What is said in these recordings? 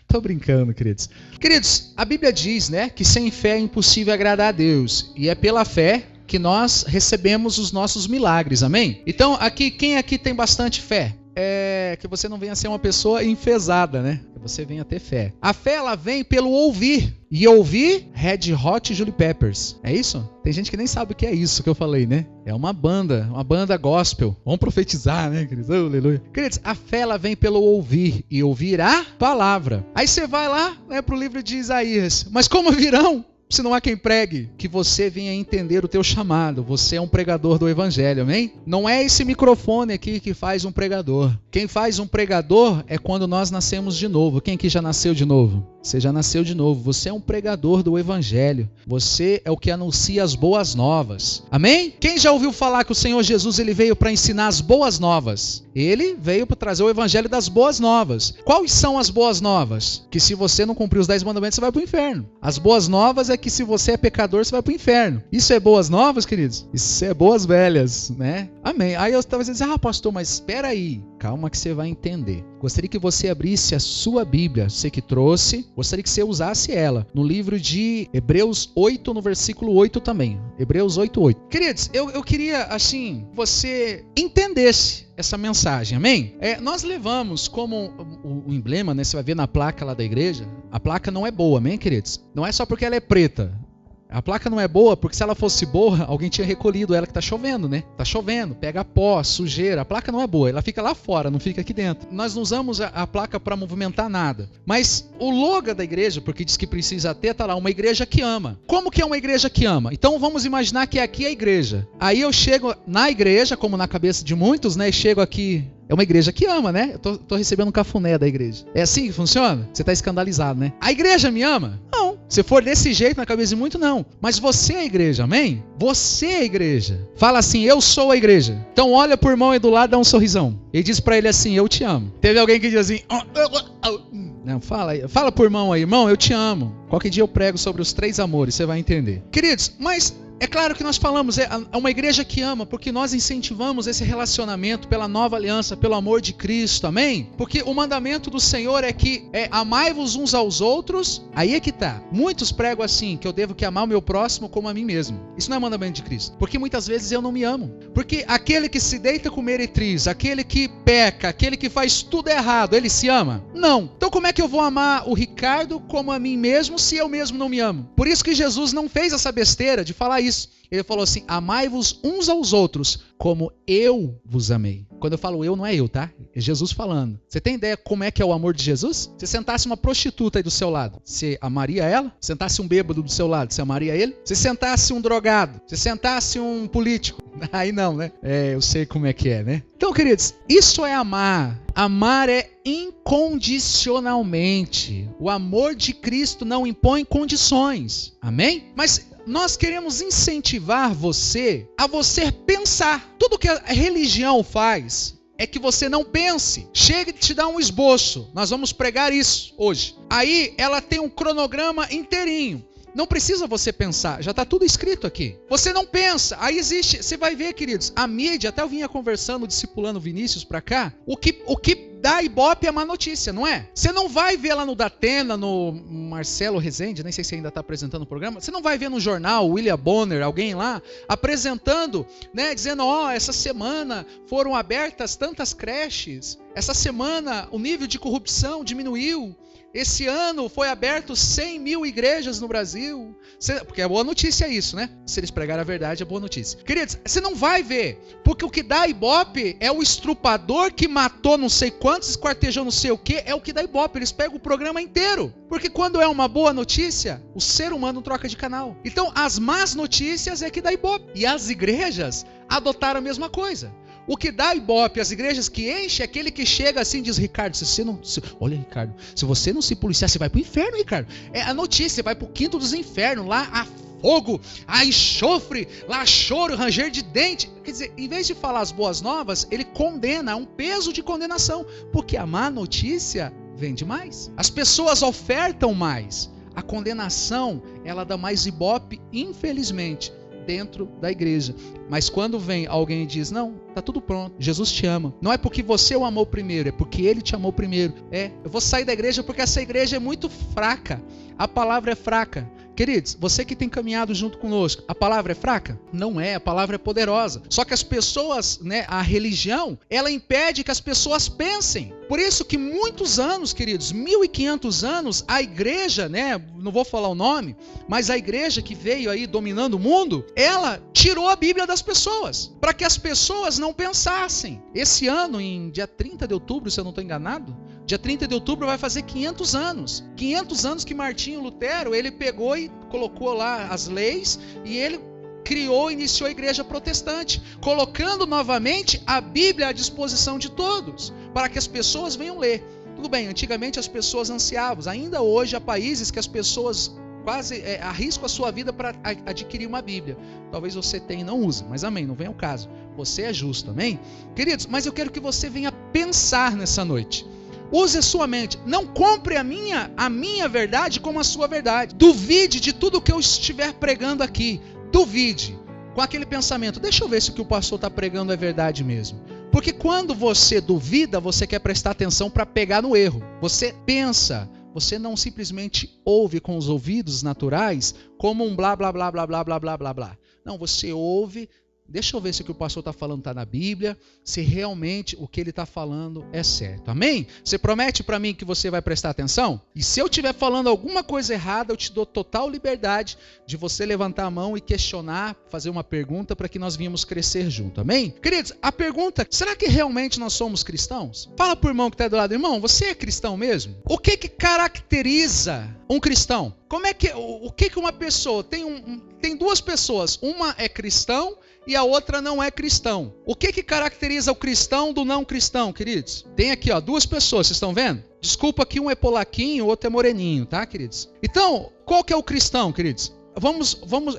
Tô brincando, queridos. Queridos, a Bíblia diz, né, que sem fé é impossível agradar a Deus. E é pela fé que nós recebemos os nossos milagres, amém? Então, aqui, quem aqui tem bastante fé? É que você não venha ser uma pessoa enfesada, né? Que você venha ter fé. A fé, ela vem pelo ouvir. E ouvir Red Hot Chili Peppers. É isso? Tem gente que nem sabe o que é isso que eu falei, né? É uma banda gospel. Vamos profetizar, né, queridos? Oh, aleluia. Queridos, a fé, ela vem pelo ouvir. E ouvir a palavra. Aí você vai lá, né, pro livro de Isaías. Mas como virão? Se não há quem pregue, que você venha entender o teu chamado. Você é um pregador do evangelho, amém? Não é esse microfone aqui que faz um pregador. Quem faz um pregador é quando nós nascemos de novo. Quem aqui já nasceu de novo? Você já nasceu de novo. Você é um pregador do evangelho. Você é o que anuncia as boas novas. Amém? Quem já ouviu falar que o Senhor Jesus ele veio para ensinar as boas novas? Ele veio para trazer o evangelho das boas novas. Quais são as boas novas? Que se você não cumprir os 10 mandamentos, você vai para o inferno. As boas novas é que se você é pecador, você vai para o inferno. Isso é boas novas, queridos? Isso é boas velhas, né? Amém. Aí eu estava dizendo, pastor, mas espera aí. Calma que você vai entender. Gostaria que você abrisse a sua Bíblia, você que trouxe, gostaria que você usasse ela, no livro de Hebreus 8, no versículo 8 também. Hebreus 8:8. Queridos, eu queria, assim, você entendesse essa mensagem, amém? Nós levamos como o emblema, né? Você vai ver na placa lá da igreja, a placa não é boa, amém, queridos? Não é só porque ela é preta. A placa não é boa porque se ela fosse boa, alguém tinha recolhido ela, que tá chovendo, né? Tá chovendo, pega pó, sujeira. A placa não é boa, ela fica lá fora, não fica aqui dentro. Nós não usamos a placa para movimentar nada. Mas o logo da igreja, porque diz que precisa ter, tá lá, uma igreja que ama. Como que é uma igreja que ama? Então vamos imaginar que aqui é a igreja. Aí eu chego na igreja, como na cabeça de muitos, né? E chego aqui. É uma igreja que ama, né? Eu tô recebendo um cafuné da igreja. É assim que funciona? Você tá escandalizado, né? A igreja me ama? Não. Se for desse jeito na cabeça de muito, não. Mas você é a igreja, amém? Você é a igreja. Fala assim, eu sou a igreja. Então olha pro irmão aí do lado e dá um sorrisão. E diz pra ele assim, eu te amo. Teve alguém que diz assim... Não, fala pro irmão aí, irmão, eu te amo. Qualquer dia eu prego sobre os 3 amores, você vai entender. Queridos, mas... É claro que nós falamos, é uma igreja que ama, porque nós incentivamos esse relacionamento pela nova aliança, pelo amor de Cristo, amém? Porque o mandamento do Senhor é que amai-vos uns aos outros, aí é que tá. Muitos pregam assim, que eu devo que amar o meu próximo como a mim mesmo. Isso não é mandamento de Cristo, porque muitas vezes eu não me amo. Porque aquele que se deita com meretriz, aquele que peca, aquele que faz tudo errado, ele se ama? Não. Então como é que eu vou amar o Ricardo como a mim mesmo se eu mesmo não me amo? Por isso que Jesus não fez essa besteira de falar isso. Ele falou assim, amai-vos uns aos outros, como eu vos amei. Quando eu falo eu, não é eu, tá? É Jesus falando. Você tem ideia como é que é o amor de Jesus? Se sentasse uma prostituta aí do seu lado, você amaria ela? Se sentasse um bêbado do seu lado, você amaria ele? Se sentasse um drogado, se sentasse um político, aí não, né? Eu sei como é que é, né? Então, queridos, isso é amar. Amar é incondicionalmente. O amor de Cristo não impõe condições. Amém? Mas nós queremos incentivar você a você pensar. Tudo que a religião faz é que você não pense. Chega e te dá um esboço. Nós vamos pregar isso hoje. Aí ela tem um cronograma inteirinho. Não precisa você pensar, já está tudo escrito aqui. Você não pensa, aí existe, você vai ver, queridos, a mídia, até eu vinha conversando, discipulando Vinícius para cá, o que dá ibope é má notícia, não é? Você não vai ver lá no Datena, no Marcelo Rezende, nem sei se ainda está apresentando o programa, você não vai ver no jornal, William Bonner, alguém lá, apresentando, né, dizendo, essa semana foram abertas tantas creches, essa semana o nível de corrupção diminuiu, esse ano foi aberto 100 mil igrejas no Brasil. Porque é boa notícia isso, né? Se eles pregarem a verdade, é boa notícia. Queridos, você não vai ver. Porque o que dá ibope é o estrupador que matou não sei quantos, esquartejou não sei o que, é o que dá ibope. Eles pegam o programa inteiro. Porque quando é uma boa notícia, o ser humano troca de canal. Então, as más notícias é que dá ibope. E as igrejas adotaram a mesma coisa. O que dá ibope, as igrejas que enchem, é aquele que chega assim e diz, Ricardo, olha, Ricardo, se você não se policiar, você vai pro inferno, Ricardo. É a notícia, você vai pro quinto dos infernos, lá há fogo, há enxofre, lá há choro, ranger de dente. Quer dizer, em vez de falar as boas novas, ele condena, há um peso de condenação, porque a má notícia vende mais. As pessoas ofertam mais. A condenação, ela dá mais ibope, infelizmente, dentro da igreja. Mas quando vem alguém e diz, não, tá tudo pronto, Jesus te ama. Não é porque você o amou primeiro, é porque ele te amou primeiro. Eu vou sair da igreja porque essa igreja é muito fraca. A palavra é fraca. Queridos, você que tem caminhado junto conosco, a palavra é fraca? Não é, a palavra é poderosa. Só que as pessoas, a religião, ela impede que as pessoas pensem. Por isso que muitos anos, queridos, 1500 anos, a igreja, não vou falar o nome, mas a igreja que veio aí dominando o mundo, ela tirou a Bíblia das pessoas, para que as pessoas não pensassem. Esse ano, em dia 30 de outubro, se eu não estou enganado, dia 30 de outubro vai fazer 500 anos. 500 anos que Martinho Lutero, ele pegou e colocou lá as leis e ele iniciou a igreja protestante, colocando novamente a Bíblia à disposição de todos, para que as pessoas venham ler. Tudo bem, antigamente as pessoas ansiavam, ainda hoje há países que as pessoas quase arriscam a sua vida para adquirir uma Bíblia. Talvez você tenha e não use, mas amém, não vem ao caso. Você é justo, amém? Queridos, mas eu quero que você venha pensar nessa noite. Use a sua mente. Não compre a minha verdade como a sua verdade. Duvide de tudo que eu estiver pregando aqui. Duvide com aquele pensamento. Deixa eu ver se o que o pastor está pregando é verdade mesmo. Porque quando você duvida, você quer prestar atenção para pegar no erro. Você pensa. Você não simplesmente ouve com os ouvidos naturais como um blá, blá, blá, blá, blá, blá, blá, blá, blá. Não, você ouve. Deixa eu ver se o que o pastor está falando está na Bíblia, se realmente o que ele está falando é certo. Amém? Você promete para mim que você vai prestar atenção? E se eu estiver falando alguma coisa errada, eu te dou total liberdade de você levantar a mão e questionar, fazer uma pergunta para que nós venhamos crescer junto. Amém? Queridos, a pergunta, será que realmente nós somos cristãos? Fala para o irmão que está do lado. Irmão, você é cristão mesmo? O que caracteriza um cristão? O que uma pessoa... Tem duas pessoas, uma é cristão e a outra não é cristão. O que caracteriza o cristão do não cristão, queridos? Tem aqui, duas pessoas, vocês estão vendo? Desculpa que um é polaquinho, o outro é moreninho, tá, queridos? Então, qual que é o cristão, queridos?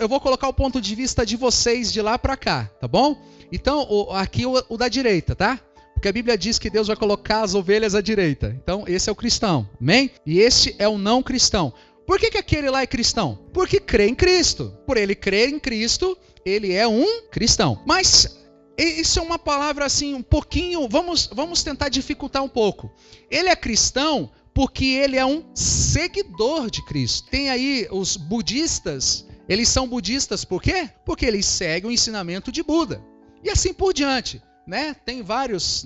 Eu vou colocar o ponto de vista de vocês de lá para cá, tá bom? Então, aqui o da direita, tá? Porque a Bíblia diz que Deus vai colocar as ovelhas à direita. Então, esse é o cristão, amém? E este é o não cristão. Por que aquele lá é cristão? Porque crê em Cristo. Por ele crer em Cristo, ele é um cristão. Mas isso é uma palavra assim, um pouquinho... Vamos tentar dificultar um pouco. Ele é cristão porque ele é um seguidor de Cristo. Tem aí os budistas. Eles são budistas por quê? Porque eles seguem o ensinamento de Buda. E assim por diante. Tem várias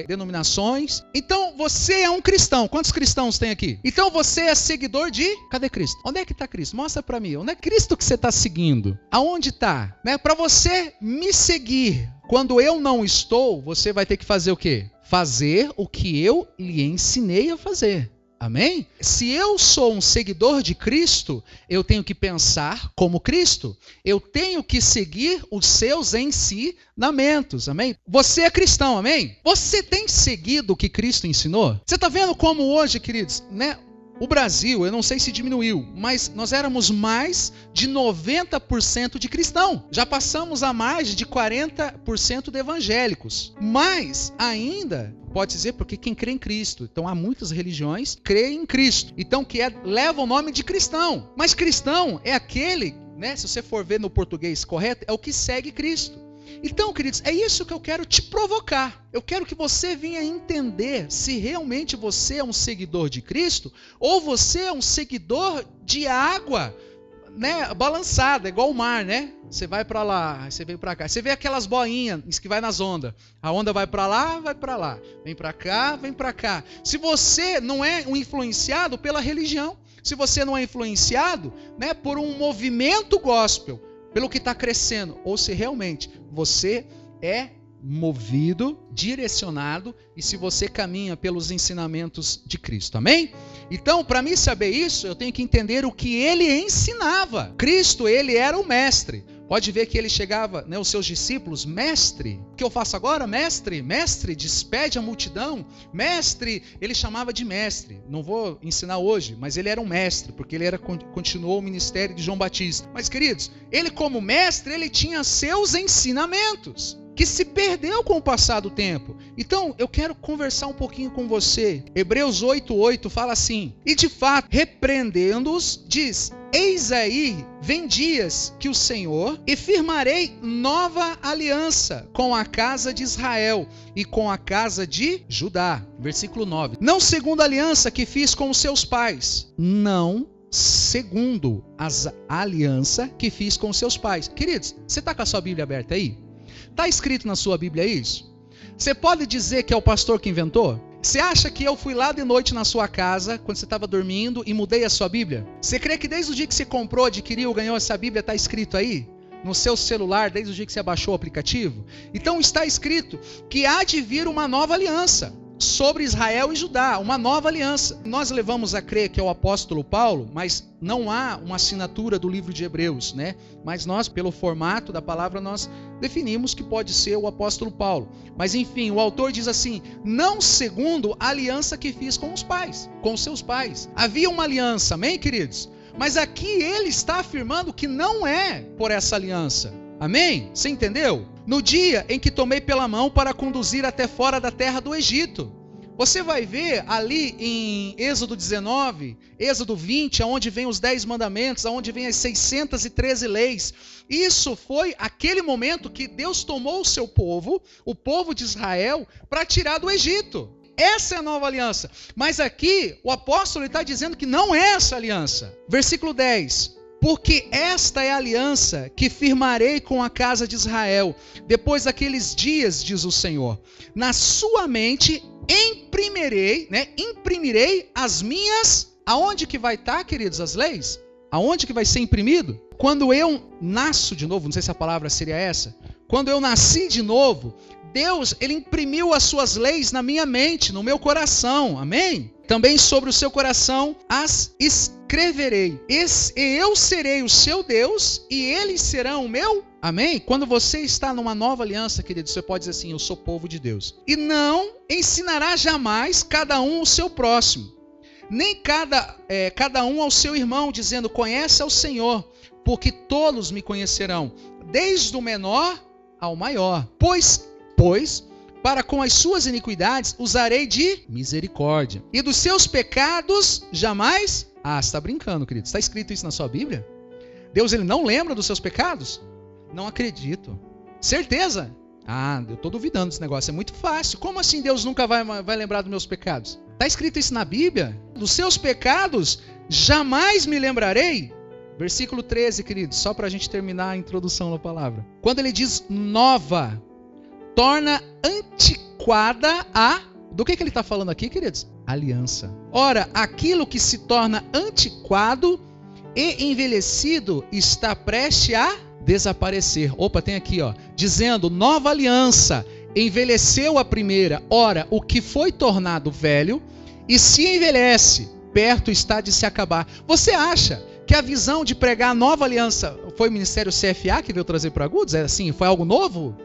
denominações. Então você é um cristão. Quantos cristãos tem aqui? Então você é seguidor de... Cadê Cristo? Onde é que está Cristo? Mostra para mim. Onde é Cristo que você está seguindo? Aonde está? Para você me seguir quando eu não estou, você vai ter que fazer o quê? Fazer o que eu lhe ensinei a fazer. Amém? Se eu sou um seguidor de Cristo, eu tenho que pensar como Cristo. Eu tenho que seguir os seus ensinamentos. Amém? Você é cristão, amém? Você tem seguido o que Cristo ensinou? Você está vendo como hoje, queridos, o Brasil, eu não sei se diminuiu, mas nós éramos mais de 90% de cristão. Já passamos a mais de 40% de evangélicos. Mas ainda... Pode dizer porque quem crê em Cristo. Então há muitas religiões que creem em Cristo. Então leva o nome de cristão. Mas cristão é aquele, se você for ver no português correto, é o que segue Cristo. Então, queridos, é isso que eu quero te provocar. Eu quero que você venha entender se realmente você é um seguidor de Cristo ou você é um seguidor de água, balançada, igual o mar, Você vai para lá, você vem para cá. Você vê aquelas boinhas que vai nas ondas. A onda vai para lá, vai para lá. Vem para cá, vem para cá. Se você não é um influenciado pela religião, se você não é influenciado, por um movimento gospel, pelo que está crescendo, ou se realmente você é movido, direcionado, e se você caminha pelos ensinamentos de Cristo, amém? Então, para mim saber isso, eu tenho que entender o que ele ensinava. Cristo, ele era o mestre. Pode ver que ele chegava, os seus discípulos, mestre, o que eu faço agora? Mestre, despede a multidão. Mestre, ele chamava de mestre. Não vou ensinar hoje, mas ele era um mestre, porque ele continuou o ministério de João Batista. Mas, queridos, ele como mestre, ele tinha seus ensinamentos. que se perdeu com o passar do tempo. Então, eu quero conversar um pouquinho com você. Hebreus 8:8 fala assim: e de fato, repreendendo-os, diz: eis aí, vem dias que o Senhor, e firmarei nova aliança com a casa de Israel e com a casa de Judá. Versículo 9. Não segundo a aliança que fiz com os seus pais. Não segundo a aliança que fiz com os seus pais. Queridos, você está com a sua Bíblia aberta aí? Está escrito na sua Bíblia isso? Você pode dizer que é o pastor que inventou? Você acha que eu fui lá de noite na sua casa, quando você estava dormindo, e mudei a sua Bíblia? Você crê que desde o dia que você comprou, adquiriu, ganhou essa Bíblia, está escrito aí? No seu celular, desde o dia que você baixou o aplicativo? Então está escrito que há de vir uma nova aliança sobre Israel e Judá, uma nova aliança. Nós levamos a crer que é o apóstolo Paulo, mas não há uma assinatura do livro de Hebreus, né? Mas nós, pelo formato da palavra, nós definimos que pode ser o apóstolo Paulo. Mas enfim, o autor diz assim: não segundo a aliança que fiz com os pais, com os seus pais. Havia uma aliança, amém, queridos? Mas aqui ele está afirmando que não é por essa aliança. Amém? Você entendeu? No dia em que tomei pela mão para conduzir até fora da terra do Egito. Você vai ver ali em Êxodo 19, Êxodo 20, onde vem os 10 mandamentos, onde vem as 613 leis. Isso foi aquele momento que Deus tomou o seu povo, o povo de Israel, para tirar do Egito. Essa é a nova aliança. Mas aqui o apóstolo está dizendo que não é essa aliança. Versículo 10. Porque esta é a aliança que firmarei com a casa de Israel, depois daqueles dias, diz o Senhor. Na sua mente imprimirei as minhas... Aonde que vai estar, queridos, as leis? Aonde que vai ser imprimido? Quando eu nasço de novo, não sei se a palavra seria essa. Quando eu nasci de novo, Deus, ele imprimiu as suas leis na minha mente, no meu coração. Amém? Também sobre o seu coração as escreverei. E eu serei o seu Deus e eles serão o meu. Amém? Quando você está numa nova aliança, querido, você pode dizer assim: eu sou povo de Deus. E não ensinará jamais cada um o seu próximo, nem cada um ao seu irmão, dizendo: conhece ao Senhor, porque todos me conhecerão, desde o menor ao maior. Pois para com as suas iniquidades usarei de misericórdia, e dos seus pecados jamais... Ah, você está brincando, querido? Está escrito isso na sua Bíblia? Deus, ele não lembra dos seus pecados? Não acredito. Certeza? Ah, eu estou duvidando desse negócio, é muito fácil. Como assim Deus nunca vai lembrar dos meus pecados? Está escrito isso na Bíblia? Dos seus pecados jamais me lembrarei? Versículo 13, querido, só para a gente terminar a introdução da palavra. Quando ele diz nova, torna antiquada a... Do que ele está falando aqui, queridos? Aliança. Ora, aquilo que se torna antiquado e envelhecido está prestes a desaparecer. Opa, tem aqui, ó, dizendo nova aliança, envelheceu a primeira. Ora, o que foi tornado velho e se envelhece, perto está de se acabar. Você acha que a visão de pregar a nova aliança foi o Ministério CFA que veio trazer para Agudos? É assim, foi algo novo?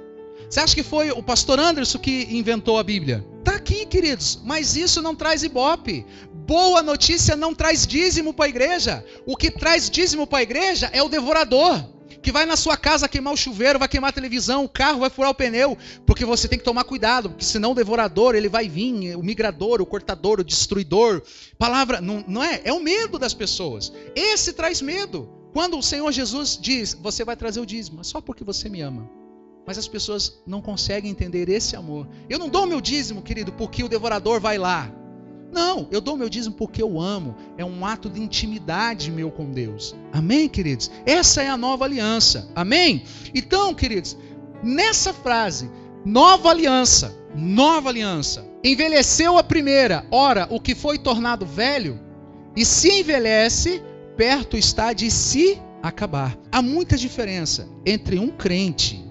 Você acha que foi o pastor Anderson que inventou a Bíblia? Está aqui, queridos, mas isso não traz ibope. Boa notícia não traz dízimo para a igreja. O que traz dízimo para a igreja é o devorador, que vai na sua casa queimar o chuveiro, vai queimar a televisão, o carro vai furar o pneu, porque você tem que tomar cuidado, porque senão o devorador, ele vai vir, o migrador, o cortador, o destruidor. Palavra, não é? É o medo das pessoas. Esse traz medo. Quando o Senhor Jesus diz, você vai trazer o dízimo, é só porque você me ama. Mas as pessoas não conseguem entender esse amor. Eu não dou meu dízimo, querido, porque o devorador vai lá. Não, eu dou meu dízimo porque eu amo. É um ato de intimidade meu com Deus. Amém, queridos? Essa é a nova aliança. Amém? Então, queridos, nessa frase, nova aliança, envelheceu a primeira. Ora, o que foi tornado velho e se envelhece, perto está de se acabar. Há muita diferença entre um crente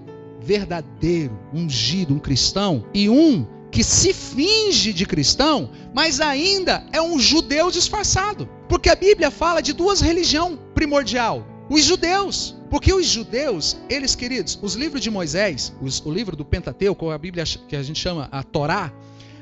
verdadeiro, ungido, um cristão, e um que se finge de cristão, mas ainda é um judeu disfarçado. Porque a Bíblia fala de duas religiões primordial. Os judeus. Porque os judeus, eles, queridos, os livros de Moisés, o livro do Pentateuco, a Bíblia que a gente chama a Torá,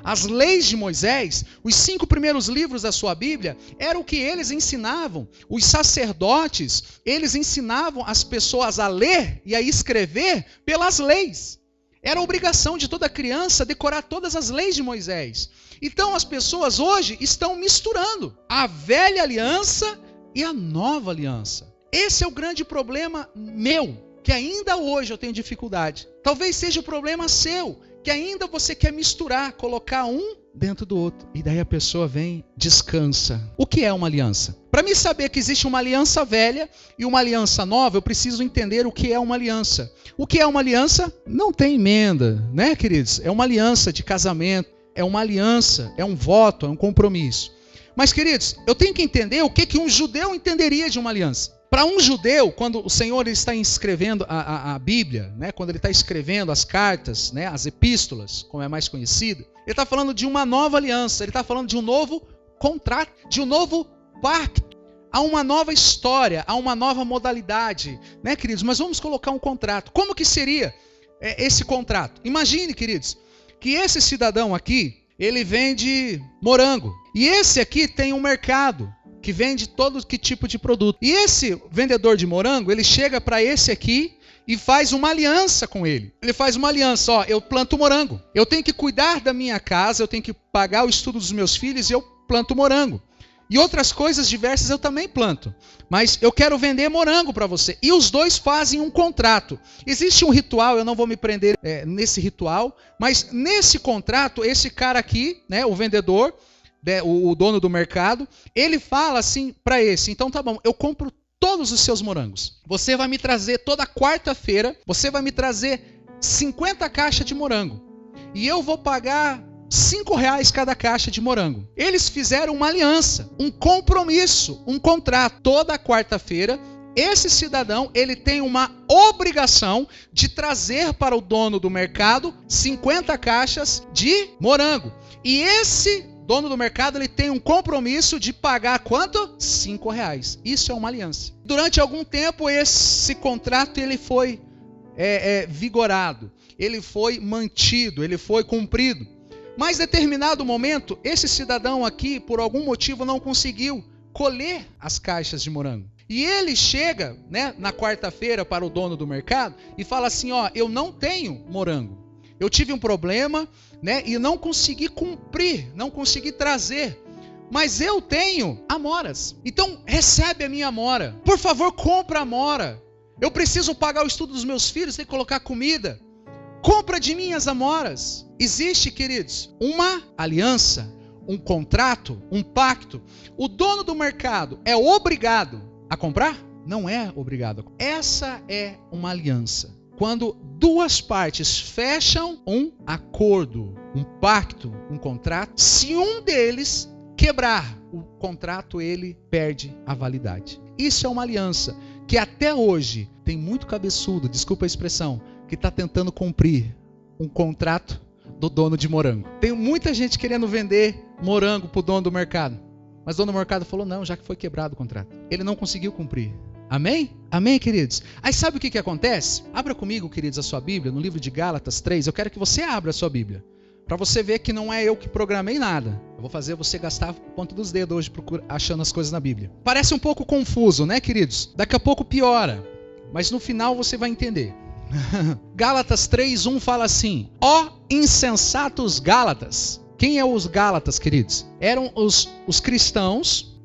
as leis de Moisés, os 5 primeiros livros da sua Bíblia, era o que eles ensinavam. Os sacerdotes, eles ensinavam as pessoas a ler e a escrever pelas leis. Era obrigação de toda criança decorar todas as leis de Moisés. Então as pessoas hoje estão misturando a velha aliança e a nova aliança. Esse é o grande problema meu, que ainda hoje eu tenho dificuldade. Talvez seja o problema seu, que ainda você quer misturar, colocar um dentro do outro. E daí a pessoa vem, descansa. O que é uma aliança? Para mim saber que existe uma aliança velha e uma aliança nova, eu preciso entender o que é uma aliança. O que é uma aliança? Não tem emenda, né, queridos? É uma aliança de casamento, é uma aliança, é um voto, é um compromisso. Mas, queridos, eu tenho que entender o que um judeu entenderia de uma aliança. Para um judeu, quando o Senhor está escrevendo a Bíblia, né, quando ele está escrevendo as cartas, né, as epístolas, como é mais conhecido, ele está falando de uma nova aliança, ele está falando de um novo contrato, de um novo pacto. Há uma nova história, há uma nova modalidade, né, queridos? Mas vamos colocar um contrato. Como que seria esse contrato? Imagine, queridos, que esse cidadão aqui, ele vende morango. E esse aqui tem um mercado que vende todo que tipo de produto. E esse vendedor de morango, ele chega para esse aqui e faz uma aliança com ele. Ele faz uma aliança, ó, eu planto morango. Eu tenho que cuidar da minha casa, eu tenho que pagar o estudo dos meus filhos e eu planto morango. E outras coisas diversas eu também planto. Mas eu quero vender morango para você. E os dois fazem um contrato. Existe um ritual, eu não vou me prender nesse ritual, mas nesse contrato, esse cara aqui, né, o vendedor, o dono do mercado, ele fala assim para esse, então tá bom, eu compro todos os seus morangos. Você vai me trazer toda quarta-feira, você vai me trazer 50 caixas de morango. E eu vou pagar R$5 cada caixa de morango. Eles fizeram uma aliança, um compromisso, um contrato. Toda quarta-feira, esse cidadão, ele tem uma obrigação de trazer para o dono do mercado 50 caixas de morango. E esse dono do mercado, ele tem um compromisso de pagar quanto? R$5. Isso é uma aliança. Durante algum tempo, esse contrato ele foi vigorado, ele foi mantido, ele foi cumprido. Mas, em determinado momento, esse cidadão aqui, por algum motivo, não conseguiu colher as caixas de morango. E ele chega, né, na quarta-feira para o dono do mercado e fala assim, ó, eu não tenho morango. Eu tive um problema, né, e não consegui cumprir, não consegui trazer. Mas eu tenho amoras. Então, recebe a minha amora. Por favor, compra a amora. Eu preciso pagar o estudo dos meus filhos, tem que colocar comida. Compra de mim as amoras. Existe, queridos, uma aliança, um contrato, um pacto. O dono do mercado é obrigado a comprar? Não é obrigado. Essa é uma aliança. Quando duas partes fecham um acordo, um pacto, um contrato, se um deles quebrar o contrato, ele perde a validade. Isso é uma aliança que até hoje tem muito cabeçudo, desculpa a expressão, que está tentando cumprir um contrato do dono de morango. Tem muita gente querendo vender morango para o dono do mercado, mas o dono do mercado falou não, já que foi quebrado o contrato. Ele não conseguiu cumprir. Amém? Amém, queridos? Aí sabe o que acontece? Abra comigo, queridos, a sua Bíblia, no livro de Gálatas 3. Eu quero que você abra a sua Bíblia, para você ver que não é eu que programei nada. Eu vou fazer você gastar a ponta dos dedos hoje achando as coisas na Bíblia. Parece um pouco confuso, né, queridos? Daqui a pouco piora, mas no final você vai entender. Gálatas 3:1 fala assim: ó insensatos Gálatas. Quem é os Gálatas, queridos? Eram os cristãos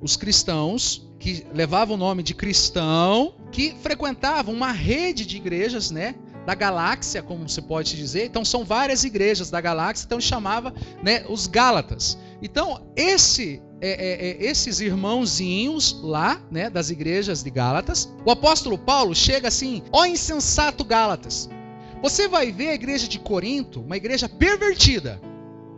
que levavam o nome de cristão, que frequentavam uma rede de igrejas, né, da galáxia, como você pode dizer. Então são várias igrejas da galáxia, então chamava, né, os Gálatas. Então esses irmãozinhos lá, né, das igrejas de Gálatas, o apóstolo Paulo chega assim: ó insensato Gálatas. Você vai ver a igreja de Corinto, uma igreja pervertida.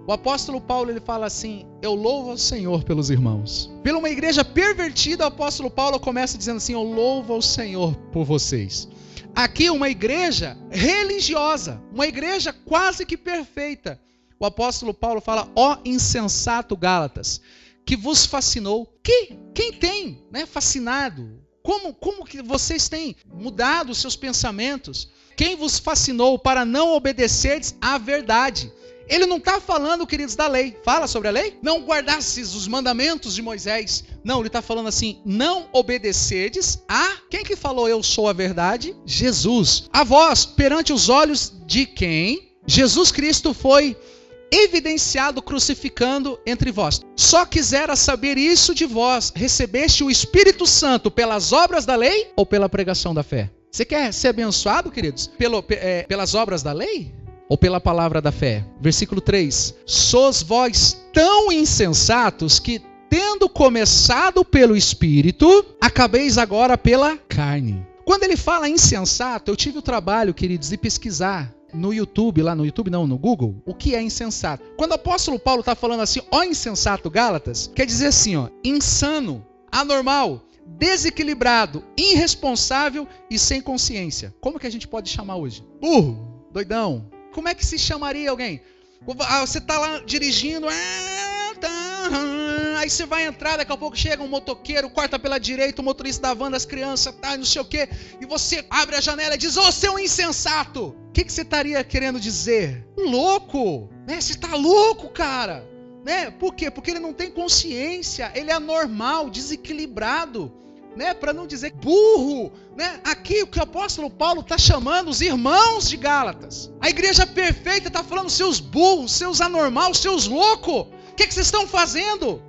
O apóstolo Paulo, ele fala assim: eu louvo ao Senhor pelos irmãos. Pela uma igreja pervertida, o apóstolo Paulo começa dizendo assim: eu louvo ao Senhor por vocês. Aqui uma igreja religiosa, uma igreja quase que perfeita. O apóstolo Paulo fala: ó insensato Gálatas, que vos fascinou. Quem tem, né, fascinado? Como que vocês têm mudado os seus pensamentos? Quem vos fascinou para não obedecerdes à verdade? Ele não está falando, queridos, da lei. Fala sobre a lei? Não guardasses os mandamentos de Moisés. Não, ele está falando assim: não obedecerdes a... Quem que falou eu sou a verdade? Jesus. A vós, perante os olhos de quem Jesus Cristo foi evidenciado crucificando entre vós. Só quisera saber isso de vós: recebeste o Espírito Santo pelas obras da lei ou pela pregação da fé? Você quer ser abençoado, queridos, pelas obras da lei ou pela palavra da fé? Versículo 3: sois vós tão insensatos que, tendo começado pelo Espírito, acabeis agora pela carne. Quando ele fala insensato, eu tive o trabalho, queridos, de pesquisar no YouTube, no Google, o que é insensato. Quando o apóstolo Paulo está falando assim, ó insensato Gálatas, quer dizer assim, ó, insano, anormal, desequilibrado, irresponsável e sem consciência. Como que a gente pode chamar hoje? Burro, doidão. Como é que se chamaria alguém? Você está lá dirigindo, aí você vai entrar, daqui a pouco chega um motoqueiro, corta pela direita, o motorista da van das crianças, não sei o quê, e você abre a janela e diz, ô, seu insensato! O que você estaria querendo dizer? Louco! Né? Você está louco, cara! Né? Por quê? Porque ele não tem consciência, ele é anormal, desequilibrado, né? Para não dizer burro. Né? Aqui o que o apóstolo Paulo está chamando os irmãos de Gálatas. A igreja perfeita está falando seus burros, seus anormal, seus loucos. O que vocês estão fazendo?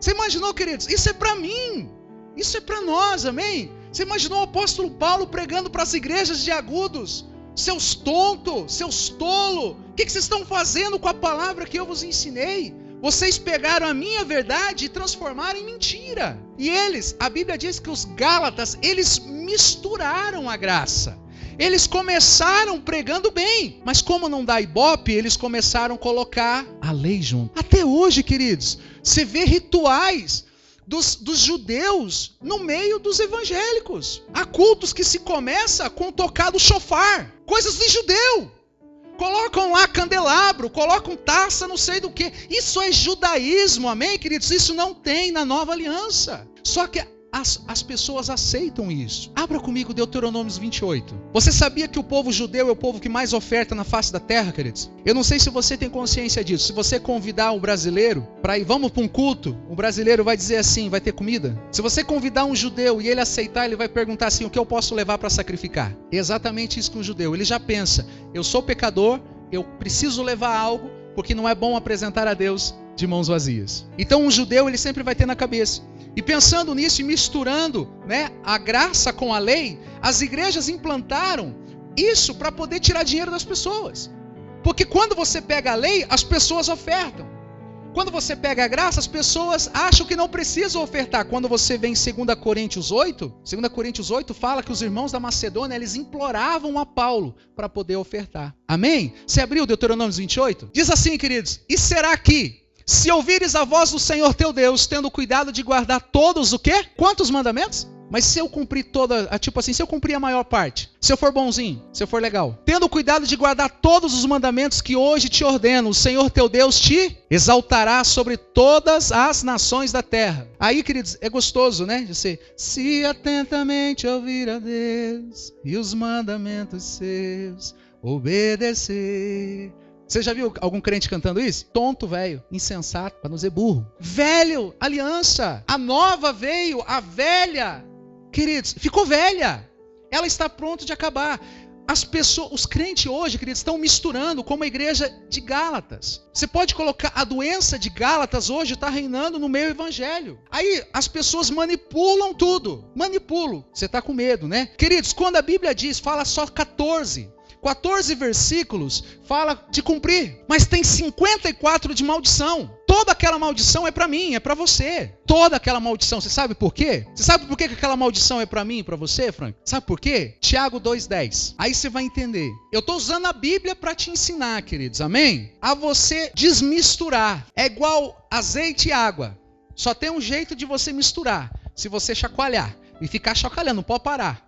Você imaginou, queridos? Isso é para mim. Isso é para nós, amém? Você imaginou o apóstolo Paulo pregando para as igrejas de Agudos? Seus tontos, seus tolos. O que vocês estão fazendo com a palavra que eu vos ensinei? Vocês pegaram a minha verdade e transformaram em mentira. E eles, a Bíblia diz que os Gálatas, eles misturaram a graça. Eles começaram pregando bem, mas como não dá ibope, eles começaram a colocar a lei junto. Até hoje, queridos, você vê rituais dos judeus no meio dos evangélicos. Há cultos que se começa com o tocar do chofar, coisas de judeu. Colocam lá candelabro, colocam taça, não sei do que. Isso é judaísmo, amém, queridos? Isso não tem na nova aliança. Só que as pessoas aceitam isso. Abra comigo Deuteronômio 28. Você sabia que o povo judeu é o povo que mais oferta na face da terra, queridos? Eu não sei se você tem consciência disso. Se você convidar um brasileiro para ir, vamos para um culto, o brasileiro vai dizer assim, vai ter comida? Se você convidar um judeu e ele aceitar, ele vai perguntar assim, o que eu posso levar para sacrificar? É exatamente isso com o judeu. Ele já pensa, eu sou pecador, eu preciso levar algo, porque não é bom apresentar a Deus de mãos vazias. Então um judeu, ele sempre vai ter na cabeça. E pensando nisso e misturando, né, a graça com a lei, as igrejas implantaram isso para poder tirar dinheiro das pessoas. Porque quando você pega a lei, as pessoas ofertam. Quando você pega a graça, as pessoas acham que não precisam ofertar. Quando você vê em 2 Coríntios 8, 2 Coríntios 8 fala que os irmãos da Macedônia, eles imploravam a Paulo para poder ofertar. Amém? Você abriu Deuteronômio 28? Diz assim, queridos, e será que, se ouvires a voz do Senhor teu Deus, tendo cuidado de guardar todos o quê? Quantos mandamentos? Mas se eu cumprir se eu cumprir a maior parte, se eu for bonzinho, se eu for legal, tendo cuidado de guardar todos os mandamentos que hoje te ordeno, o Senhor teu Deus te exaltará sobre todas as nações da terra. Aí, queridos, é gostoso, né? Você, se atentamente ouvir a Deus e os mandamentos seus, obedecer. Você já viu algum crente cantando isso? Tonto, velho, insensato, para não dizer burro. Velho, aliança. A nova veio, a velha, queridos, ficou velha. Ela está pronta de acabar. As pessoas, os crentes hoje, queridos, estão misturando como a igreja de Gálatas. Você pode colocar a doença de Gálatas hoje está reinando no meio evangelho. Aí as pessoas manipulam tudo. Manipulam. Você está com medo, né? Queridos, quando a Bíblia diz, fala só 14 versículos fala de cumprir, mas tem 54 de maldição. Toda aquela maldição é para mim, é para você. Toda aquela maldição, você sabe por quê? Você sabe por que aquela maldição é para mim e para você, Frank? Sabe por quê? Tiago 2,10. Aí você vai entender. Eu estou usando a Bíblia para te ensinar, queridos, amém? A você desmisturar. É igual azeite e água. Só tem um jeito de você misturar. Se você chacoalhar e ficar chacoalhando, não pode parar.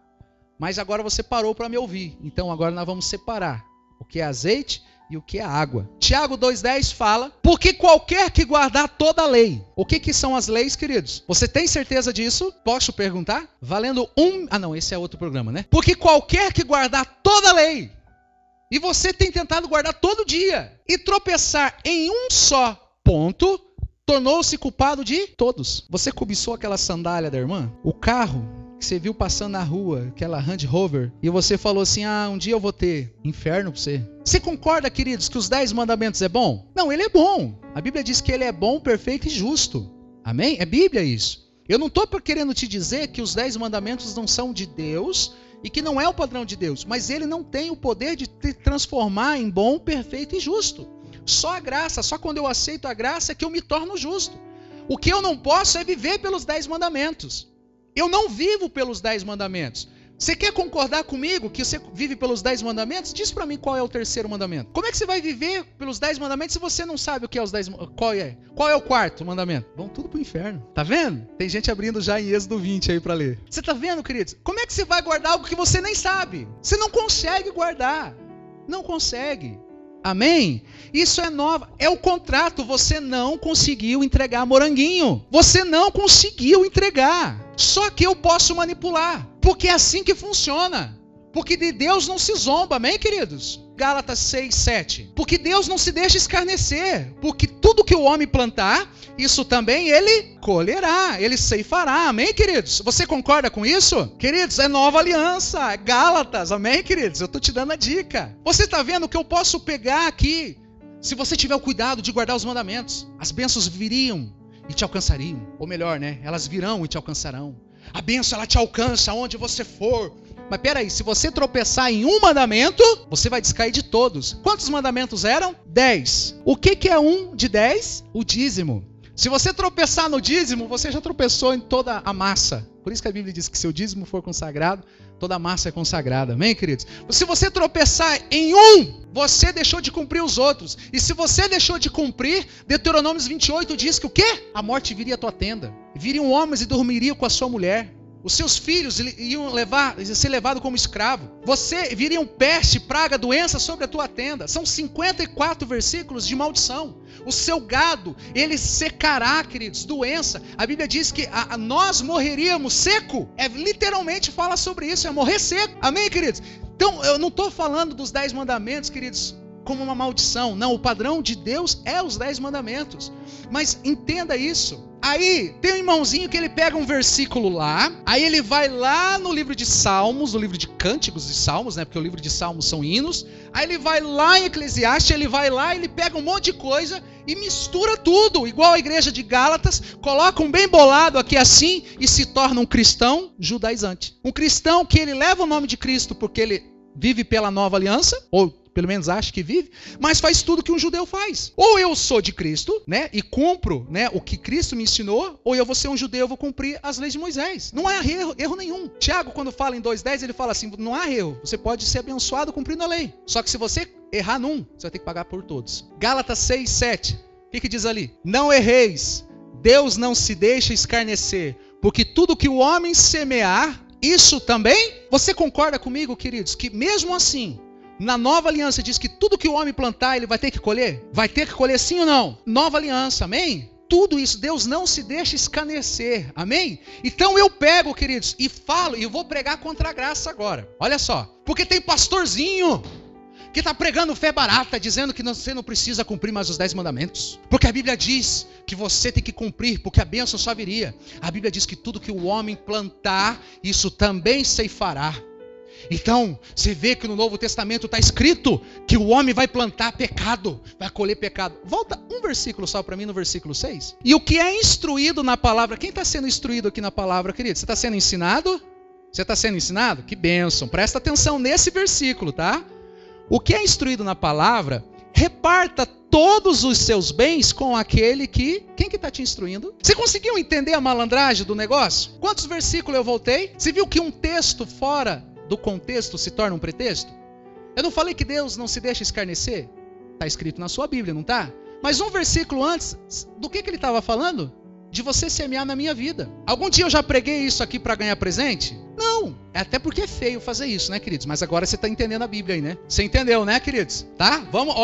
Mas agora você parou para me ouvir. Então agora nós vamos separar o que é azeite e o que é água. Tiago 2,10 fala, porque qualquer que guardar toda a lei. O que são as leis, queridos? Você tem certeza disso? Posso perguntar? Valendo esse é outro programa, né? Porque qualquer que guardar toda a lei, e você tem tentado guardar todo dia, e tropeçar em um só ponto, tornou-se culpado de todos. Você cobiçou aquela sandália da irmã? O carro que você viu passando na rua, aquela Land Rover, e você falou assim, um dia eu vou ter. Inferno pra você. Você concorda, queridos, que os 10 mandamentos é bom? Não, ele é bom. A Bíblia diz que ele é bom, perfeito e justo. Amém? É Bíblia isso. Eu não estou querendo te dizer que os 10 mandamentos não são de Deus e que não é o padrão de Deus, mas ele não tem o poder de te transformar em bom, perfeito e justo. Só a graça, só quando eu aceito a graça é que eu me torno justo. O que eu não posso é viver pelos 10 mandamentos. Eu não vivo pelos 10 mandamentos. Você quer concordar comigo que você vive pelos 10 mandamentos? Diz pra mim qual é o terceiro mandamento. Como é que você vai viver pelos 10 mandamentos se você não sabe o que é os 10 mandamentos? Qual é o quarto mandamento? Vão tudo pro inferno. Tá vendo? Tem gente abrindo já em Êxodo 20 aí pra ler. Você tá vendo, queridos? Como é que você vai guardar algo que você nem sabe? Você não consegue guardar. Não consegue. Amém? Isso é nova. É o contrato. Você não conseguiu entregar moranguinho. Você não conseguiu entregar. Só que eu posso manipular. Porque é assim que funciona. Porque de Deus não se zomba. Amém, queridos? Gálatas 6, 7. Porque Deus não se deixa escarnecer. Porque tudo que o homem plantar, isso também ele colherá. Ele ceifará. Amém, queridos? Você concorda com isso? Queridos, é nova aliança. É Gálatas. Amém, queridos? Eu estou te dando a dica. Você está vendo que eu posso pegar aqui. Se você tiver o cuidado de guardar os mandamentos, as bênçãos viriam e te alcançariam. Ou melhor, né? Elas virão e te alcançarão. A bênção, ela te alcança onde você for. Mas peraí, se você tropeçar em um mandamento, você vai descair de todos. Quantos mandamentos eram? 10. O que é um de 10? O dízimo. Se você tropeçar no dízimo, você já tropeçou em toda a massa. Por isso que a Bíblia diz que se o dízimo for consagrado, toda a massa é consagrada. Amém, queridos? Se você tropeçar em um, você deixou de cumprir os outros. E se você deixou de cumprir, Deuteronômio 28 diz que o quê? A morte viria à tua tenda. Viriam homens e dormiriam com a sua mulher. Os seus filhos iam ser levados como escravo. Você viriam peste, praga, doença sobre a tua tenda. São 54 versículos de maldição. O seu gado, ele secará, queridos, doença. A Bíblia diz que nós morreríamos seco. Literalmente fala sobre isso, é morrer seco. Amém, queridos? Então, eu não estou falando dos 10 mandamentos, queridos, como uma maldição. Não, o padrão de Deus é os 10 mandamentos. Mas entenda isso. Aí tem um irmãozinho que ele pega um versículo lá, aí ele vai lá no livro de Salmos, no livro de Cânticos de Salmos, né? Porque o livro de Salmos são hinos. Aí ele vai lá em Eclesiastes, ele vai lá, ele pega um monte de coisa e mistura tudo, igual a igreja de Gálatas, coloca um bem bolado aqui assim e se torna um cristão judaizante. Um cristão que ele leva o nome de Cristo porque ele vive pela nova aliança, ou pelo menos acha que vive, mas faz tudo que um judeu faz. Ou eu sou de Cristo, né, e cumpro, né, o que Cristo me ensinou, ou eu vou ser um judeu, eu vou cumprir as leis de Moisés. Não há erro nenhum. Tiago, quando fala em 2:10, ele fala assim, não há erro. Você pode ser abençoado cumprindo a lei. Só que se você errar num, você vai ter que pagar por todos. Gálatas 6, 7. O que diz ali? Não erreis. Deus não se deixa escarnecer, porque tudo que o homem semear, isso também... Você concorda comigo, queridos, que mesmo assim, na nova aliança diz que tudo que o homem plantar, ele vai ter que colher? Vai ter que colher sim ou não? Nova aliança, amém? Tudo isso, Deus não se deixa escarnecer, amém? Então eu pego, queridos, e falo, e eu vou pregar contra a graça agora. Olha só, porque tem pastorzinho que está pregando fé barata, dizendo que você não precisa cumprir mais os 10 mandamentos. Porque a Bíblia diz que você tem que cumprir, porque a bênção só viria. A Bíblia diz que tudo que o homem plantar, isso também ceifará. Então, você vê que no Novo Testamento está escrito que o homem vai plantar pecado, vai colher pecado. Volta um versículo só para mim, no versículo 6. E o que é instruído na palavra, quem está sendo instruído aqui na palavra, querido? Você está sendo ensinado? Você está sendo ensinado? Que bênção, presta atenção nesse versículo, tá? O que é instruído na palavra, reparta todos os seus bens com aquele que... Quem que está te instruindo? Você conseguiu entender a malandragem do negócio? Quantos versículos eu voltei? Você viu que um texto fora do contexto se torna um pretexto? Eu não falei que Deus não se deixa escarnecer? Está escrito na sua Bíblia, não está? Mas um versículo antes, do que ele estava falando? De você semear na minha vida. Algum dia eu já preguei isso aqui para ganhar presente? Não, até porque é feio fazer isso, né, queridos? Mas agora você está entendendo a Bíblia aí, né? Você entendeu, né, queridos? Tá? Vamos,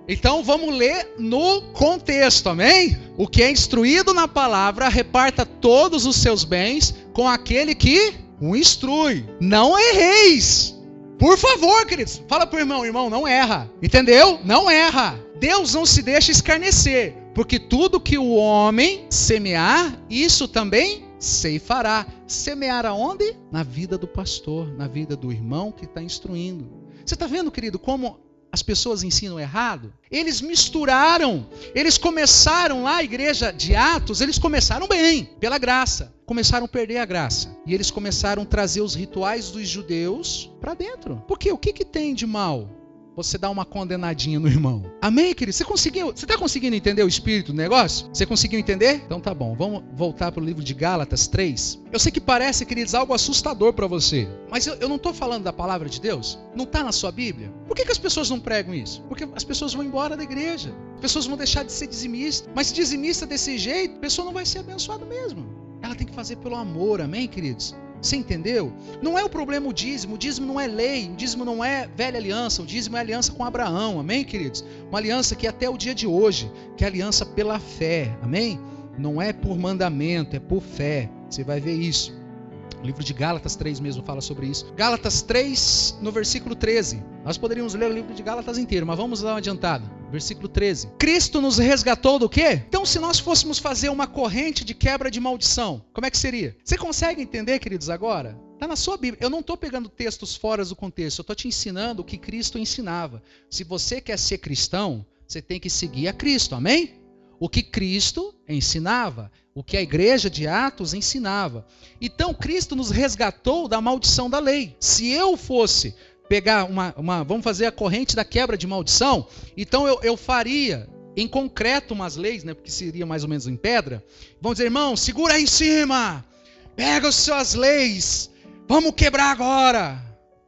então vamos ler no contexto, amém? O que é instruído na palavra, reparta todos os seus bens com aquele que o instrui. Não erreis. Por favor, queridos, fala pro irmão, não erra. Entendeu? Não erra. Deus não se deixa escarnecer, porque tudo que o homem semear, isso também ceifará. Semear aonde? Na vida do pastor, na vida do irmão que está instruindo. Você está vendo, querido, como as pessoas ensinam errado? Eles misturaram, eles começaram lá, a igreja de Atos, eles começaram bem, pela graça. Começaram a perder a graça. E eles começaram a trazer os rituais dos judeus para dentro. Por quê? O que tem de mal você dá uma condenadinha no irmão? Amém, querido? Você está conseguindo entender o espírito do negócio? Você conseguiu entender? Então tá bom, vamos voltar para o livro de Gálatas 3. Eu sei que parece, queridos, algo assustador para você, mas eu não estou falando da palavra de Deus? Não está na sua Bíblia? Por que as pessoas não pregam isso? Porque as pessoas vão embora da igreja. As pessoas vão deixar de ser dizimista. Mas se dizimista desse jeito, a pessoa não vai ser abençoada mesmo. Ela tem que fazer pelo amor, amém, queridos? Você entendeu? Não é o problema o dízimo não é lei, o dízimo não é velha aliança, o dízimo é aliança com Abraão, amém, queridos? Uma aliança que até o dia de hoje, que é aliança pela fé, amém? Não é por mandamento, é por fé, você vai ver isso. O livro de Gálatas 3 mesmo fala sobre isso. Gálatas 3, no versículo 13. Nós poderíamos ler o livro de Gálatas inteiro, mas vamos dar uma adiantada. Versículo 13. Cristo nos resgatou do quê? Então, se nós fôssemos fazer uma corrente de quebra de maldição, como é que seria? Você consegue entender, queridos, agora? Está na sua Bíblia. Eu não estou pegando textos fora do contexto, eu estou te ensinando o que Cristo ensinava. Se você quer ser cristão, você tem que seguir a Cristo, amém? O que Cristo ensinava, o que a igreja de Atos ensinava. Então, Cristo nos resgatou da maldição da lei. Se eu fosse pegar vamos fazer a corrente da quebra de maldição, então eu faria em concreto umas leis, né, porque seria mais ou menos em pedra. Vamos dizer, irmão, segura aí em cima, pega as suas leis, vamos quebrar agora.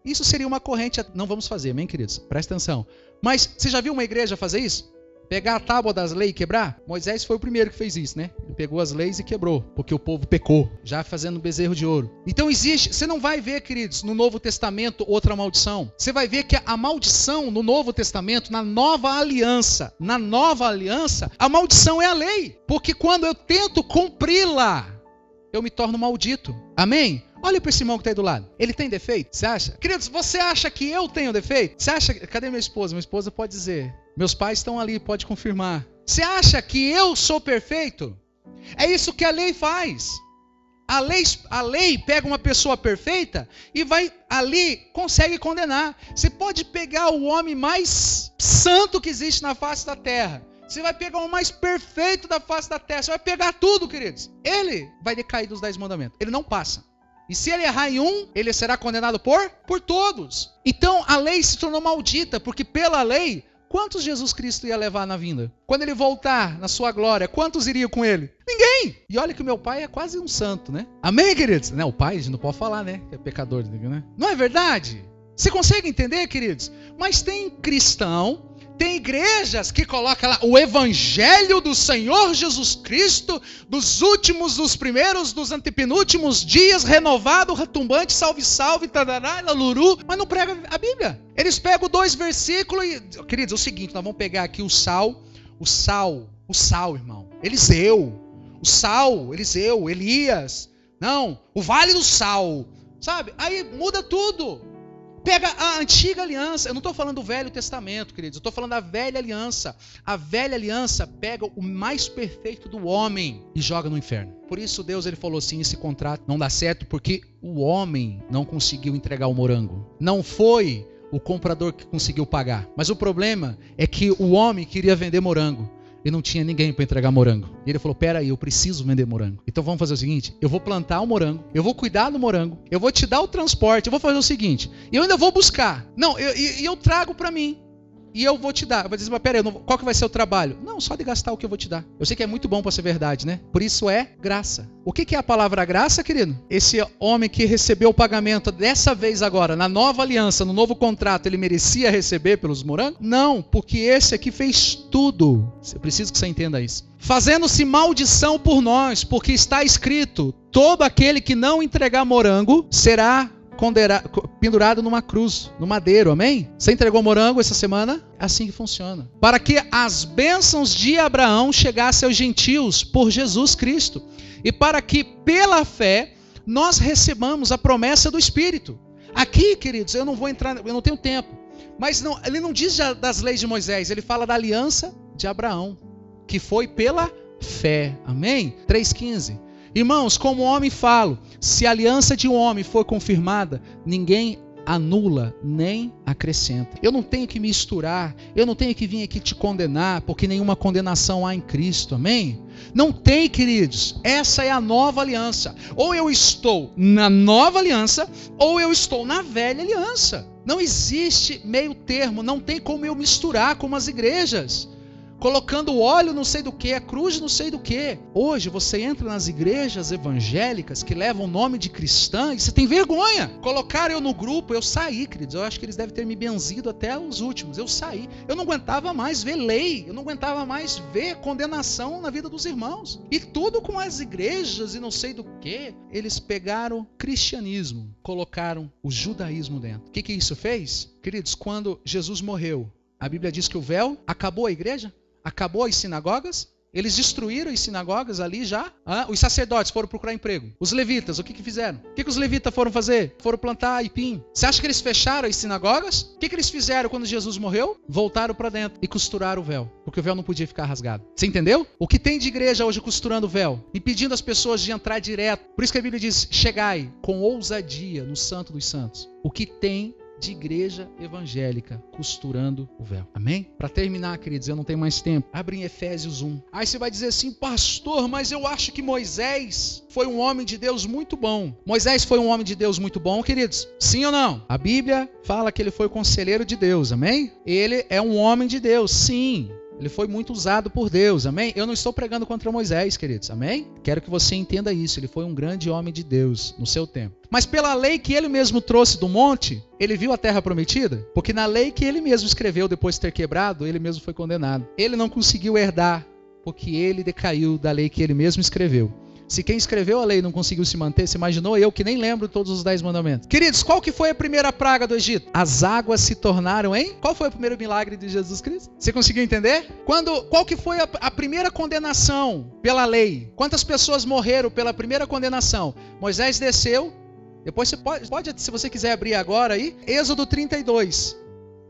Isso seria uma corrente, não vamos fazer, amém, queridos? Presta atenção. Mas você já viu uma igreja fazer isso? Pegar a tábua das leis e quebrar? Moisés foi o primeiro que fez isso, né? Ele pegou as leis e quebrou, porque o povo pecou, já fazendo bezerro de ouro. Então você não vai ver, queridos, no Novo Testamento outra maldição. Você vai ver que a maldição no Novo Testamento, na nova aliança, a maldição é a lei. Porque quando eu tento cumpri-la, eu me torno maldito. Amém? Olha para esse irmão que está aí do lado. Ele tem defeito? Você acha? Queridos, você acha que eu tenho defeito? Você acha? Cadê minha esposa? Minha esposa pode dizer. Meus pais estão ali, pode confirmar. Você acha que eu sou perfeito? É isso que a lei faz. A lei pega uma pessoa perfeita e vai ali, consegue condenar. Você pode pegar o homem mais santo que existe na face da terra. Você vai pegar o mais perfeito da face da terra. Você vai pegar tudo, queridos. Ele vai decair dos 10 mandamentos. Ele não passa. E se ele errar em um, ele será condenado por todos. Então a lei se tornou maldita, porque pela lei, quantos Jesus Cristo ia levar na vinda? Quando ele voltar na sua glória, quantos iriam com ele? Ninguém! E olha que o meu pai é quase um santo, né? Amém, queridos? Não, o pai a gente não pode falar, né? Que é pecador, né? Não é verdade? Você consegue entender, queridos? Mas tem cristão, tem igrejas que colocam lá o evangelho do Senhor Jesus Cristo, dos últimos, dos primeiros, dos antepenúltimos dias, renovado, retumbante, salve, salve, tadará, laluru, mas não prega a Bíblia. Eles pegam 2 versículos e... Queridos, é o seguinte, nós vamos pegar aqui o sal, irmão. Eliseu, Elias. Não, o vale do sal, sabe? Aí muda tudo. Pega a antiga aliança. Eu não estou falando do Velho Testamento, queridos. Eu estou falando da velha aliança. A velha aliança pega o mais perfeito do homem e joga no inferno. Por isso Deus ele falou assim, esse contrato não dá certo porque o homem não conseguiu entregar o morango. Não foi o comprador que conseguiu pagar. Mas o problema é que o homem queria vender morango. E não tinha ninguém para entregar morango. E ele falou, peraí, eu preciso vender morango. Então vamos fazer o seguinte, eu vou plantar o morango, eu vou cuidar do morango, eu vou te dar o transporte, eu vou fazer o seguinte, eu ainda vou buscar. Não, eu trago para mim. E eu vou te dar. Eu vou dizer, mas peraí, qual que vai ser o trabalho? Não, só de gastar o que eu vou te dar. Eu sei que é muito bom para ser verdade, né? Por isso é graça. O que é a palavra graça, querido? Esse homem que recebeu o pagamento dessa vez agora, na nova aliança, no novo contrato, ele merecia receber pelos morangos? Não, porque esse aqui fez tudo. Eu preciso que você entenda isso. Fazendo-se maldição por nós, porque está escrito, todo aquele que não entregar morango será pendurado numa cruz, no madeiro, amém? Você entregou morango essa semana? É assim que funciona. Para que as bênçãos de Abraão chegassem aos gentios por Jesus Cristo. E para que pela fé nós recebamos a promessa do Espírito. Aqui, queridos, eu não vou entrar, eu não tenho tempo. Mas não, ele não diz das leis de Moisés, ele fala da aliança de Abraão, que foi pela fé, amém? 3,15. Irmãos, como homem falo, se a aliança de um homem for confirmada, ninguém anula nem acrescenta. Eu não tenho que misturar, eu não tenho que vir aqui te condenar, porque nenhuma condenação há em Cristo, amém? Não tem, queridos, essa é a nova aliança. Ou eu estou na nova aliança, ou eu estou na velha aliança. Não existe meio termo, não tem como eu misturar como as igrejas. Colocando óleo não sei do que, a cruz não sei do que. Hoje você entra nas igrejas evangélicas que levam o nome de cristã e você tem vergonha. Colocaram eu no grupo, eu saí, queridos. Eu acho que eles devem ter me benzido até os últimos. Eu saí. Eu não aguentava mais ver lei. Eu não aguentava mais ver condenação na vida dos irmãos. E tudo com as igrejas e não sei do que. Eles pegaram cristianismo, colocaram o judaísmo dentro. O que isso fez? Queridos, quando Jesus morreu, a Bíblia diz que o véu acabou a igreja? Acabou as sinagogas? Eles destruíram as sinagogas ali já? Os sacerdotes foram procurar emprego. Os levitas, o que fizeram? O que os levitas foram fazer? Foram plantar aipim. Você acha que eles fecharam as sinagogas? O que eles fizeram quando Jesus morreu? Voltaram para dentro e costuraram o véu. Porque o véu não podia ficar rasgado. Você entendeu? O que tem de igreja hoje costurando o véu? Impedindo as pessoas de entrar direto. Por isso que a Bíblia diz, chegai com ousadia no Santo dos Santos. O que tem de igreja evangélica costurando o véu. Amém? Para terminar, queridos, eu não tenho mais tempo. Abre em Efésios 1. Aí você vai dizer assim, pastor, mas eu acho que Moisés foi um homem de Deus muito bom. Moisés foi um homem de Deus muito bom, queridos? Sim ou não? A Bíblia fala que ele foi o conselheiro de Deus, amém? Ele é um homem de Deus, sim. Ele foi muito usado por Deus, amém? Eu não estou pregando contra Moisés, queridos, amém? Quero que você entenda isso, ele foi um grande homem de Deus no seu tempo. Mas pela lei que ele mesmo trouxe do monte, ele viu a terra prometida? Porque na lei que ele mesmo escreveu depois de ter quebrado, ele mesmo foi condenado. Ele não conseguiu herdar, porque ele decaiu da lei que ele mesmo escreveu. Se quem escreveu a lei não conseguiu se manter, se imaginou eu que nem lembro todos os 10 mandamentos. Queridos, qual que foi a primeira praga do Egito? As águas se tornaram, hein? Qual foi o primeiro milagre de Jesus Cristo? Você conseguiu entender? Qual que foi a primeira condenação pela lei? Quantas pessoas morreram pela primeira condenação? Moisés desceu. Depois você pode, se você quiser abrir agora aí, Êxodo 32.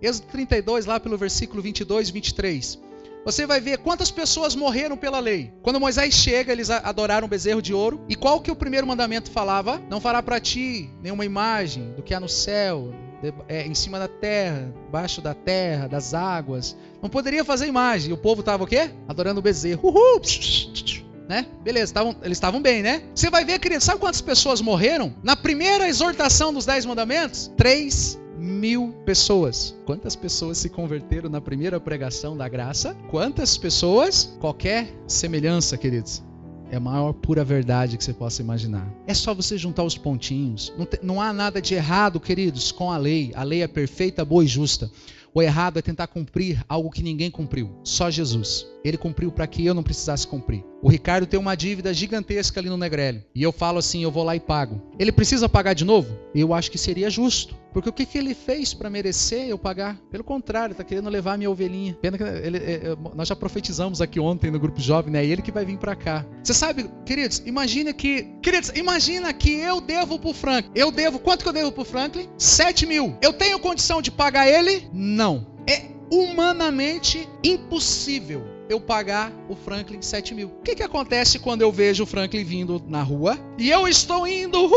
Êxodo 32, lá pelo versículo 22 e 23. Você vai ver quantas pessoas morreram pela lei. Quando Moisés chega, eles adoraram um bezerro de ouro. E qual que o primeiro mandamento falava? Não fará para ti nenhuma imagem do que há no céu, em cima da terra, embaixo da terra, das águas. Não poderia fazer imagem. E o povo estava o quê? Adorando o bezerro. Uhul! Né? Beleza, eles estavam bem, né? Você vai ver, querido, sabe quantas pessoas morreram? Na primeira exortação dos 10 mandamentos? 3.000 pessoas. Quantas pessoas se converteram na primeira pregação da graça? Quantas pessoas? Qualquer semelhança, queridos, é a maior pura verdade que você possa imaginar. É só você juntar os pontinhos. Não há nada de errado, queridos, com a lei. A lei é perfeita, boa e justa. O errado é tentar cumprir algo que ninguém cumpriu. Só Jesus. Ele cumpriu para que eu não precisasse cumprir. O Ricardo tem uma dívida gigantesca ali no Negrelli. E eu falo assim, eu vou lá e pago. Ele precisa pagar de novo? Eu acho que seria justo. Porque o que ele fez para merecer eu pagar? Pelo contrário, está querendo levar a minha ovelhinha. Pena que nós já profetizamos aqui ontem no grupo jovem, né? Ele que vai vir para cá. Você sabe, queridos, imagina que eu devo pro Franklin. Quanto que eu devo pro Franklin? 7.000. Eu tenho condição de pagar ele? Não. É humanamente impossível eu pagar o Franklin 7.000. O que acontece quando eu vejo o Franklin vindo na rua? E eu estou indo,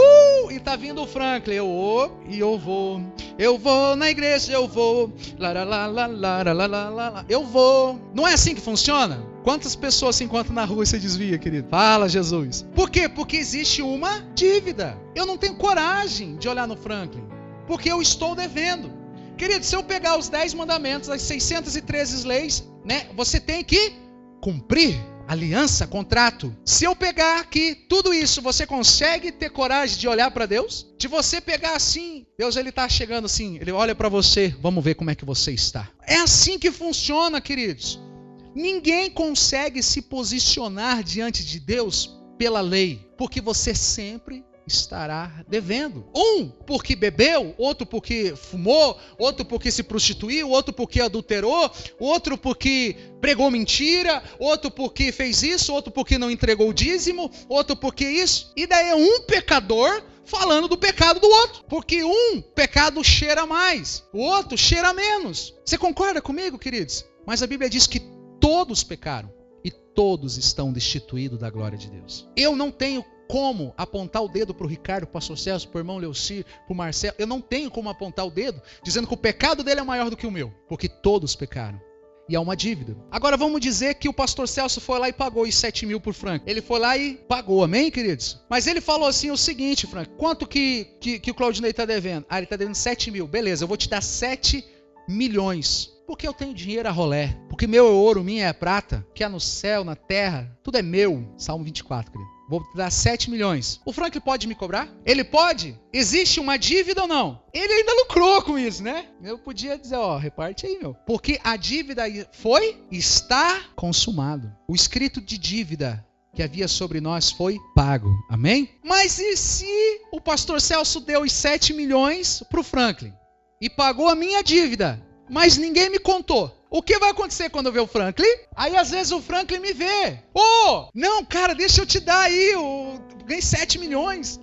e tá vindo o Franklin. Eu vou na igreja, eu vou. Eu vou. Não é assim que funciona? Quantas pessoas se encontram na rua e se desvia, querido? Fala, Jesus. Por quê? Porque existe uma dívida. Eu não tenho coragem de olhar no Franklin, porque eu estou devendo. Querido, se eu pegar os 10 mandamentos, as 613 leis, né? Você tem que cumprir aliança, contrato. Se eu pegar aqui tudo isso, você consegue ter coragem de olhar para Deus? De você pegar assim, Deus ele está chegando assim, ele olha para você, vamos ver como é que você está. É assim que funciona, queridos. Ninguém consegue se posicionar diante de Deus pela lei, porque você sempre estará devendo. Um porque bebeu, outro porque fumou, outro porque se prostituiu, outro porque adulterou, outro porque pregou mentira, outro porque fez isso, outro porque não entregou o dízimo, outro porque isso. E daí é um pecador falando do pecado do outro, porque um pecado cheira mais, o outro cheira menos. Você concorda comigo, queridos? Mas a Bíblia diz que todos pecaram e todos estão destituídos da glória de Deus. Eu não tenho como apontar o dedo para o Ricardo, para o pastor Celso, para o irmão Leucir, para o Marcelo. Eu não tenho como apontar o dedo dizendo que o pecado dele é maior do que o meu, porque todos pecaram. E há uma dívida. Agora vamos dizer que o pastor Celso foi lá e pagou os 7 mil por Frank. Ele foi lá e pagou, amém, queridos? Mas ele falou assim o seguinte, Frank, quanto que o Claudinei está devendo? Ah, ele está devendo 7 mil. Beleza, eu vou te dar 7 milhões. Porque eu tenho dinheiro a rolé. Porque meu é ouro, minha é prata. Que é no céu, na terra. Tudo é meu. Salmo 24, querido. Vou te dar 7 milhões. O Frank pode me cobrar? Ele pode? Existe uma dívida ou não? Ele ainda lucrou com isso, né? Eu podia dizer, ó, reparte aí, meu. Porque a dívida está consumado. O escrito de dívida que havia sobre nós foi pago. Amém? Mas e se o pastor Celso deu os 7 milhões pro Franklin? E pagou a minha dívida? Mas ninguém me contou. O que vai acontecer quando eu ver o Franklin? Aí às vezes o Franklin me vê. Não, cara, deixa eu te dar aí, eu ganhei 7 milhões.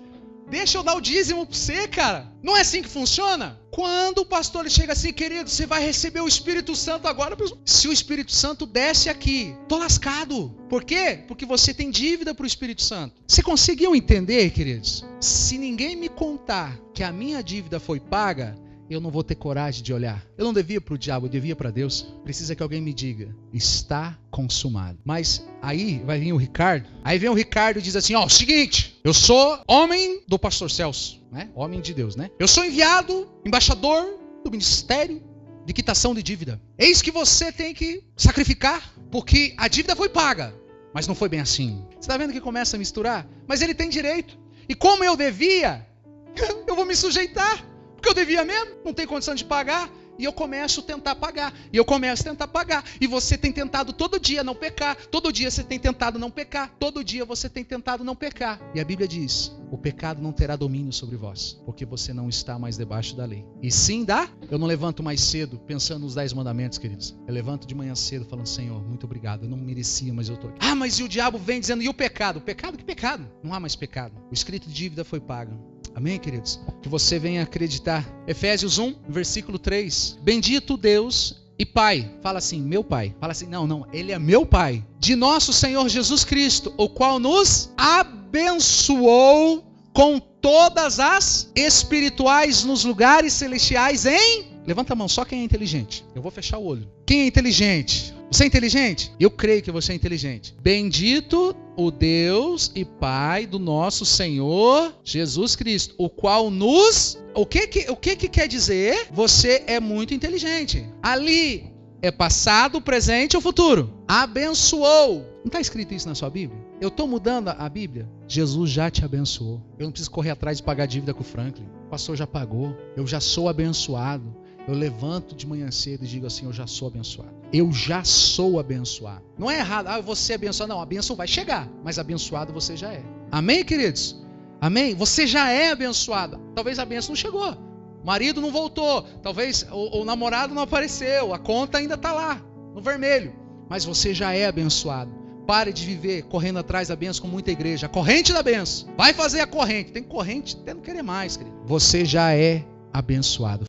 Deixa eu dar o dízimo pra você, cara. Não é assim que funciona? Quando o pastor ele chega assim, querido, você vai receber o Espírito Santo agora. Se o Espírito Santo desce aqui, tô lascado. Por quê? Porque você tem dívida pro Espírito Santo. Você conseguiu entender, queridos? Se ninguém me contar que a minha dívida foi paga, eu não vou ter coragem de olhar. Eu não devia para o diabo, eu devia para Deus. Precisa que alguém me diga, está consumado. Mas aí vai vir o Ricardo. Aí vem o Ricardo e diz assim, ó, seguinte, eu sou homem do pastor Celso, né? Homem de Deus, né? Eu sou enviado, embaixador do ministério de quitação de dívida. Eis que você tem que sacrificar, porque a dívida foi paga. Mas não foi bem assim. Você está vendo que começa a misturar? Mas ele tem direito. E como eu devia, eu vou me sujeitar. Porque eu devia mesmo, não tem condição de pagar. E eu começo a tentar pagar. E eu começo a tentar pagar. E você tem tentado todo dia não pecar. Todo dia você tem tentado não pecar. Todo dia você tem tentado não pecar. E a Bíblia diz, o pecado não terá domínio sobre vós. Porque você não está mais debaixo da lei. E sim dá. Eu não levanto mais cedo pensando nos 10 mandamentos, queridos. Eu levanto de manhã cedo falando, Senhor, muito obrigado. Eu não merecia, mas eu estou aqui. Ah, mas e o diabo vem dizendo, e o pecado? Pecado? Que pecado? Não há mais pecado. O escrito de dívida foi pago. Amém, queridos? Que você venha acreditar. Efésios 1, versículo 3. Bendito Deus e Pai. Fala assim, meu Pai. Fala assim, não, Ele é meu Pai. De nosso Senhor Jesus Cristo, o qual nos abençoou com todas as espirituais nos lugares celestiais em... Levanta a mão, só quem é inteligente. Eu vou fechar o olho. Quem é inteligente? Você é inteligente? Eu creio que você é inteligente. Bendito o Deus e Pai do nosso Senhor Jesus Cristo, o qual nos... O que quer dizer? Você é muito inteligente. Ali é passado, presente ou futuro. Abençoou. Não está escrito isso na sua Bíblia? Eu estou mudando a Bíblia. Jesus já te abençoou. Eu não preciso correr atrás de pagar dívida com o Franklin. O pastor já pagou. Eu já sou abençoado. Eu levanto de manhã cedo e digo assim, eu já sou abençoado. Eu já sou abençoado. Não é errado, eu vou ser abençoado. Não, a bênção vai chegar, mas abençoado você já é. Amém, queridos? Amém? Você já é abençoado. Talvez a bênção não chegou. O marido não voltou. Talvez o namorado não apareceu. A conta ainda está lá, no vermelho. Mas você já é abençoado. Pare de viver correndo atrás da bênção com muita igreja. A corrente da bênção. Vai fazer a corrente. Tem corrente até não querer mais, querido. Você já é abençoado.